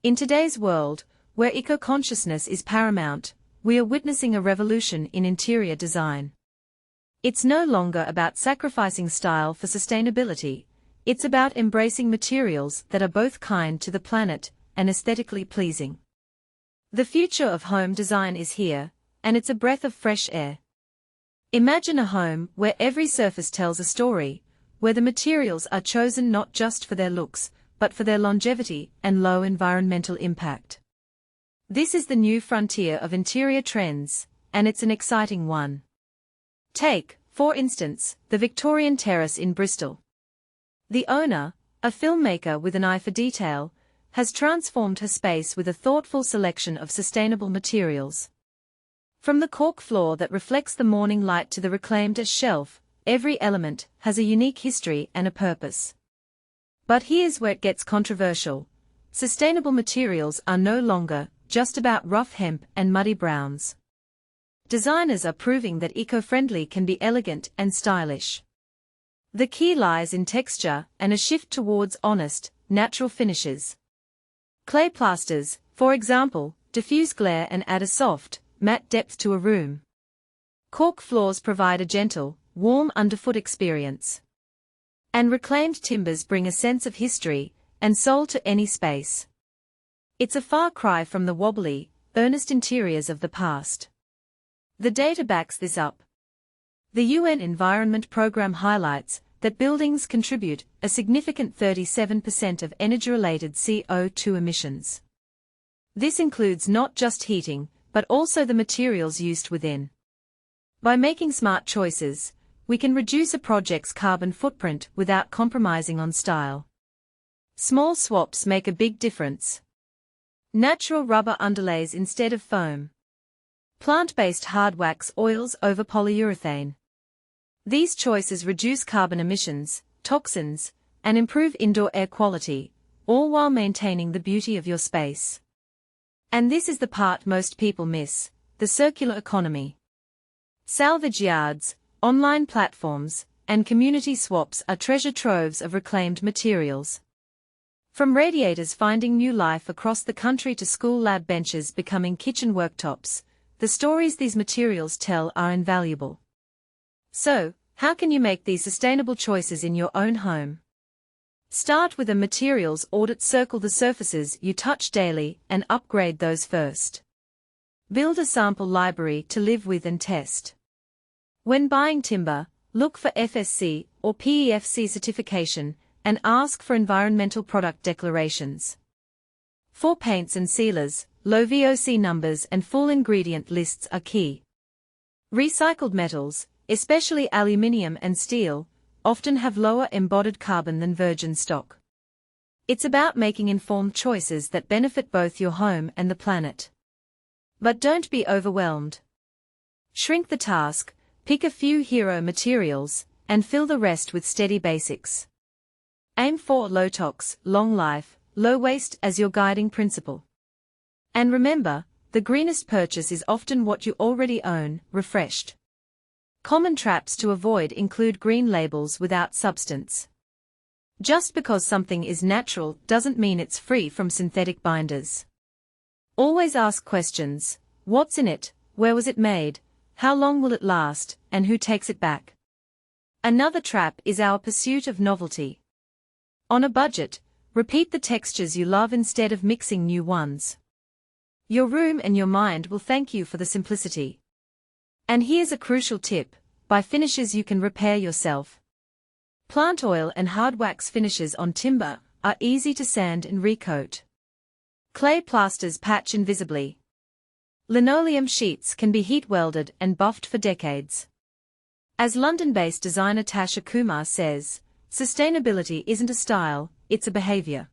In today's world, where eco-consciousness is paramount, we are witnessing a revolution in interior design. It's no longer about sacrificing style for sustainability, it's about embracing materials that are both kind to the planet and aesthetically pleasing. The future of home design is here, and it's a breath of fresh air. Imagine a home where every surface tells a story, where the materials are chosen not just for their looks, but for their longevity and low environmental impact. This is the new frontier of interior trends, and it's an exciting one. Take, for instance, the Victorian Terrace in Bristol. The owner, a filmmaker with an eye for detail, has transformed her space with a thoughtful selection of sustainable materials. From the cork floor that reflects the morning light to the reclaimed shelf, every element has a unique history and a purpose. But here's where it gets controversial. Sustainable materials are no longer just about rough hemp and muddy browns. Designers are proving that eco-friendly can be elegant and stylish. The key lies in texture and a shift towards honest, natural finishes. Clay plasters, for example, diffuse glare and add a soft, matte depth to a room. Cork floors provide a gentle, warm underfoot experience. And reclaimed timbers bring a sense of history and soul to any space. It's a far cry from the wobbly, earnest interiors of the past. The data backs this up. The UN Environment Programme highlights that buildings contribute a significant 37% of energy-related CO2 emissions. This includes not just heating, but also the materials used within. By making smart choices, we can reduce a project's carbon footprint without compromising on style. Small swaps make a big difference. Natural rubber underlays instead of foam. Plant-based hard wax oils over polyurethane. These choices reduce carbon emissions, toxins, and improve indoor air quality, all while maintaining the beauty of your space. And this is the part most people miss, the circular economy. Salvage yards, online platforms, and community swaps are treasure troves of reclaimed materials. From radiators finding new life across the country to school lab benches becoming kitchen worktops, the stories these materials tell are invaluable. So, how can you make these sustainable choices in your own home? Start with a materials audit. Circle the surfaces you touch daily and upgrade those first. Build a sample library to live with and test. When buying timber, look for FSC or PEFC certification and ask for environmental product declarations. For paints and sealers, low VOC numbers and full ingredient lists are key. Recycled metals, especially aluminium and steel, often have lower embodied carbon than virgin stock. It's about making informed choices that benefit both your home and the planet. But don't be overwhelmed. Shrink the task, pick a few hero materials, and fill the rest with steady basics. Aim for low-tox, long life, low waste as your guiding principle. And remember, the greenest purchase is often what you already own, refreshed. Common traps to avoid include green labels without substance. Just because something is natural doesn't mean it's free from synthetic binders. Always ask questions: what's in it, where was it made, how long will it last, and who takes it back? Another trap is our pursuit of novelty. On a budget, repeat the textures you love instead of mixing new ones. Your room and your mind will thank you for the simplicity. And here's a crucial tip: buy finishes you can repair yourself. Plant oil and hard wax finishes on timber are easy to sand and recoat. Clay plasters patch invisibly. Linoleum sheets can be heat welded and buffed for decades. As London-based designer Tasha Kumar says, sustainability isn't a style, it's a behavior.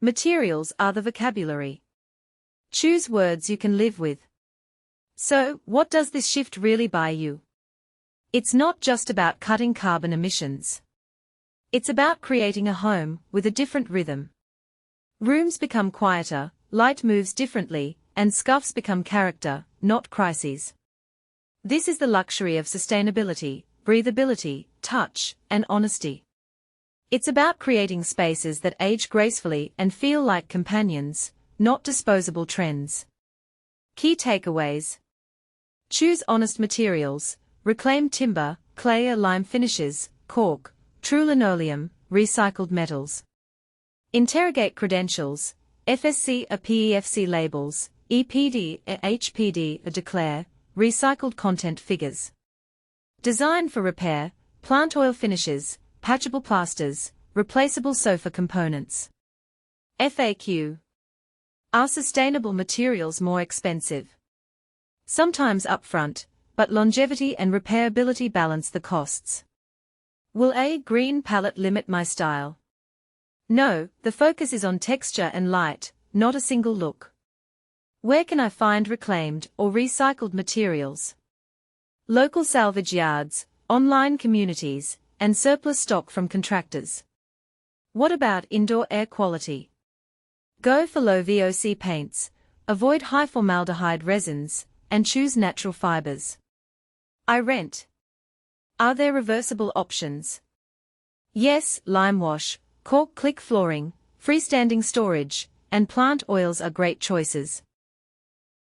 Materials are the vocabulary. Choose words you can live with. So, what does this shift really buy you? It's not just about cutting carbon emissions. It's about creating a home with a different rhythm. Rooms become quieter, light moves differently, and scuffs become character, not crises. This is the luxury of sustainability: breathability, touch, and honesty. It's about creating spaces that age gracefully and feel like companions, not disposable trends. Key takeaways. Choose honest materials, reclaimed timber, clay or lime finishes, cork, true linoleum, recycled metals. Interrogate credentials, FSC or PEFC labels, EPD or HPD or declare, recycled content figures. Design for repair, plant oil finishes, patchable plasters, replaceable sofa components. FAQ. Are sustainable materials more expensive? Sometimes upfront, but longevity and repairability balance the costs. Will a green palette limit my style? No, the focus is on texture and light, not a single look. Where can I find reclaimed or recycled materials? Local salvage yards, online communities, and surplus stock from contractors. What about indoor air quality? Go for low VOC paints, avoid high formaldehyde resins, and choose natural fibers. I rent. Are there reversible options? Yes, lime wash, cork click flooring, freestanding storage, and plant oils are great choices.